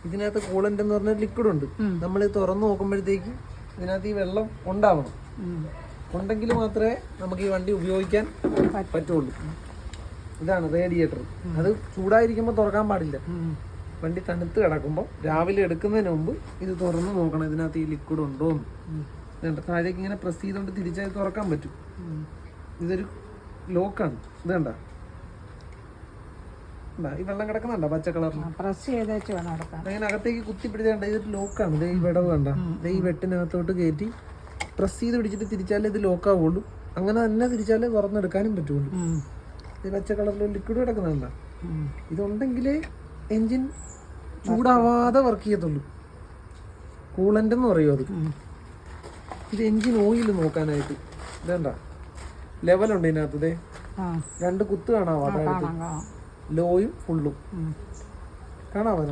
ഇതിനകത്ത് കൂളന്റ് എന്ന് പറഞ്ഞ ലിക്വിഡ് ഉണ്ട്. നമ്മൾ തുറന്നു നോക്കുമ്പോഴത്തേക്ക് ഇതിനകത്ത് ഈ വെള്ളം ഉണ്ടാവണം. ഉണ്ടെങ്കിൽ മാത്രമേ നമുക്ക് ഈ വണ്ടി ഉപയോഗിക്കാൻ പറ്റുള്ളൂ. ഇതാണ് റേഡിയേറ്റർ. അത് ചൂടായിരിക്കുമ്പോൾ തുറക്കാൻ പാടില്ല. വണ്ടി തണുത്ത് കിടക്കുമ്പോൾ രാവിലെ എടുക്കുന്നതിന് മുമ്പ് ഇത് തുറന്ന് നോക്കണം, ഇതിനകത്ത് ഈ ലിക്വിഡ് ഉണ്ടോ എന്ന്. താഴേക്ക് ഇങ്ങനെ പ്രസ് ചെയ്തുകൊണ്ട് തിരിച്ചാൽ തുറക്കാൻ പറ്റും. ഇതൊരു ലോക്കാണ്. ഇത് കണ്ട ഈ വെള്ളം കിടക്കുന്നുണ്ടോ പച്ച കളറിൽ? അങ്ങനെ അകത്തേക്ക് കുത്തിപ്പിടിച്ചേണ്ട. ഇതൊരു ലോക്കാണ്. ഇതേ ഈ വിടവ് കണ്ട, ഈ വെട്ടിനകത്തോട്ട് കയറ്റി പ്രസ് ചെയ്ത് പിടിച്ചിട്ട് തിരിച്ചാലേ ഇത് ലോക്കാവുള്ളൂ. അങ്ങനെ തന്നെ തിരിച്ചാലേ തുറന്നെടുക്കാനും പറ്റുള്ളൂ. ഇത് പച്ച കളറിൽ ലിക്വിഡ് കിടക്കുന്നുണ്ട. ഇതുണ്ടെങ്കിലേ എൻജിൻ ചൂടാവാതെ വർക്ക് ചെയ്യത്തുള്ളൂ. കൂളന്റ് എന്ന് പറയും അത്. ഇത് എൻജിൻ ഓയിൽ നോക്കാനായിട്ട് ഇതേണ്ട ലെവലുണ്ട് ഇതിനകത്ത്. ഇതേ 2 കുത്ത് കാണാവോ? ലോയും ഫുള്ളും കാണാമോ?